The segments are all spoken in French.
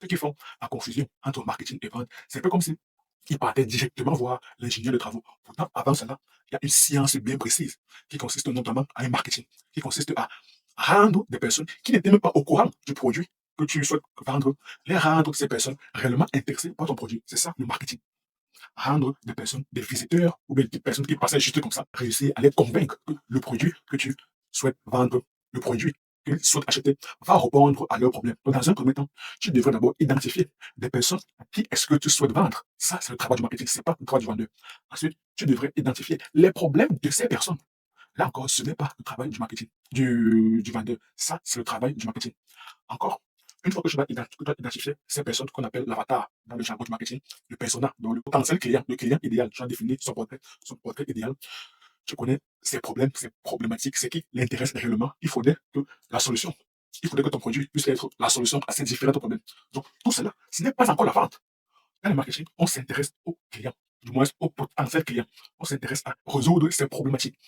Ceux qui font la confusion entre marketing et vente, c'est un peu comme si ils partaient directement voir l'ingénieur de travaux. Pourtant, avant cela, il y a une science bien précise qui consiste notamment à un marketing, qui consiste à rendre des personnes qui n'étaient même pas au courant du produit que tu souhaites vendre, les rendre ces personnes réellement intéressées par ton produit. C'est ça le marketing. Rendre des personnes, des visiteurs ou bien des personnes qui passaient juste comme ça, réussir à les convaincre que le produit que tu souhaites vendre, le produit qu'ils souhaitent acheter, va répondre à leurs problèmes. Donc, dans un premier temps, tu devrais d'abord identifier des personnes à qui est-ce que tu souhaites vendre. Ça, c'est le travail du marketing, c'est pas le travail du vendeur. Ensuite, tu devrais identifier les problèmes de ces personnes. Là encore, ce n'est pas le travail du marketing, du vendeur. Ça, c'est le travail du marketing. Encore, une fois que tu as identifié ces personnes qu'on appelle l'avatar dans le jargon du marketing, le persona, donc le potentiel client, le client idéal, tu as défini son portrait idéal, tu connais ses problèmes, ses problématiques, ce qui l'intéresse réellement. Il faudrait que la solution, il faudrait que ton produit puisse être la solution à ces différents problèmes. Donc, tout cela, ce n'est pas encore la vente. Dans le marketing, on s'intéresse au client, du moins au potentiel client. On s'intéresse à résoudre ses problématiques.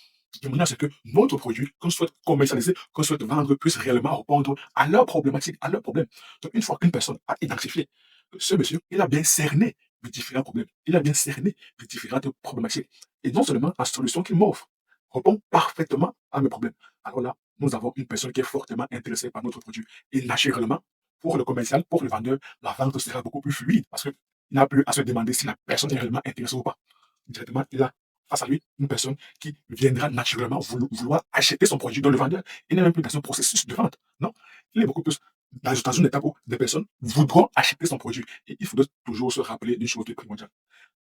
De manière à ce que notre produit, qu'on souhaite commercialiser, qu'on souhaite vendre, puisse réellement répondre à leurs problématiques, à leurs problèmes. Donc, une fois qu'une personne a identifié que ce monsieur, il a bien cerné les différents problèmes, il a bien cerné les différentes problématiques. Et non seulement la solution qu'il m'offre répond parfaitement à mes problèmes. Alors là, nous avons une personne qui est fortement intéressée par notre produit. Et naturellement, pour le commercial, pour le vendeur, la vente sera beaucoup plus fluide parce qu'il n'a plus à se demander si la personne est réellement intéressée ou pas. Directement, il a face à lui une personne qui viendra naturellement vouloir acheter son produit dans le vendeur. Il n'est même plus dans un processus de vente. Non, il est beaucoup plus dans une étape où des personnes voudront acheter son produit. Et il faudra toujours se rappeler d'une chose qui est primordiale.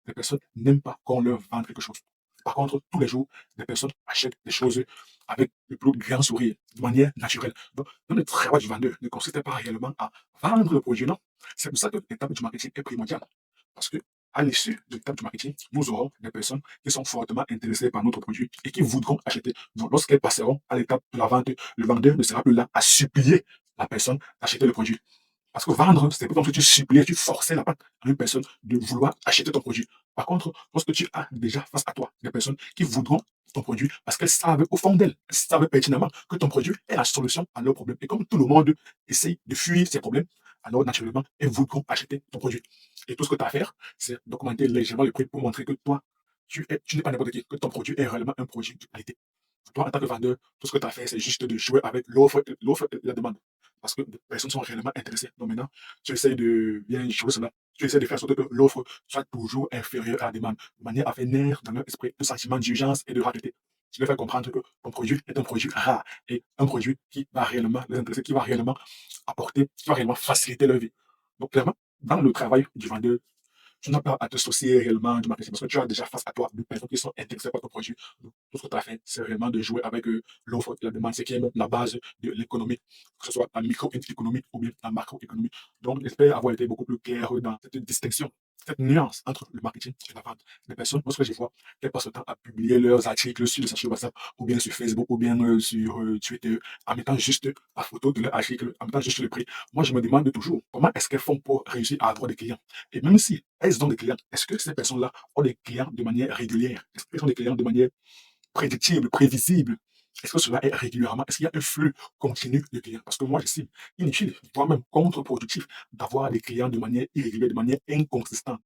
Les personnes n'aiment pas qu'on leur vende quelque chose. Par contre, tous les jours, des personnes achètent des choses avec le plus grand sourire, de manière naturelle. Donc, le travail du vendeur ne consiste pas réellement à vendre le produit, non. C'est pour ça que l'étape du marketing est primordiale. Parce que, à l'issue de l'étape du marketing, nous aurons des personnes qui sont fortement intéressées par notre produit et qui voudront acheter. Donc, lorsqu'elles passeront à l'étape de la vente, le vendeur ne sera plus là à supplier la personne d'acheter le produit. Parce que vendre, c'est pas comme si tu suppliais, tu forçais la patte à une personne de vouloir acheter ton produit. Par contre, lorsque tu as déjà face à toi des personnes qui voudront ton produit parce qu'elles savent au fond d'elles, elles savent pertinemment que ton produit est la solution à leurs problèmes. Et comme tout le monde essaye de fuir ces problèmes, alors naturellement, elles voudront acheter ton produit. Et tout ce que tu as à faire, c'est d'augmenter légèrement le prix pour montrer que toi, tu n'es pas n'importe qui, que ton produit est réellement un produit de qualité. Toi, en tant que vendeur, tout ce que tu as fait, c'est juste de jouer avec l'offre et la demande. Parce que les personnes sont réellement intéressées. Donc maintenant, tu essaies de bien jouer cela. Tu essaies de faire en sorte que l'offre soit toujours inférieure à la demande, de manière à faire naître dans leur esprit un sentiment d'urgence et de rareté. Tu leur fais comprendre que ton produit est un produit rare et un produit qui va réellement les intéresser, qui va réellement apporter, qui va réellement faciliter leur vie. Donc clairement, dans le travail du vendeur, tu n'as pas à te soucier réellement du marketing parce que tu as déjà face à toi des personnes qui sont intéressées par ton produit. Donc, tout ce que tu as fait, c'est réellement de jouer avec l'offre et la demande, ce qui est même la base de l'économie, que ce soit la microéconomie ou bien la macroéconomie. Donc, j'espère avoir été beaucoup plus clair dans cette distinction, cette nuance entre le marketing et la vente. Les personnes, lorsque je vois qu'elles passent le temps à publier leurs articles sur les sachets WhatsApp ou bien sur Facebook ou bien sur Twitter en mettant juste la photo de leur article, en mettant juste le prix, moi je me demande toujours comment est-ce qu'elles font pour réussir à avoir des clients. Et même si elles ont des clients, est-ce que ces personnes-là ont des clients de manière régulière? Est-ce qu'elles ont des clients de manière prédictible, prévisible? Est-ce que cela est régulièrement? Est-ce qu'il y a un flux continu de clients? Parce que moi, j'estime inutile, voire même contre-productif, d'avoir des clients de manière irrégulière, de manière inconsistante.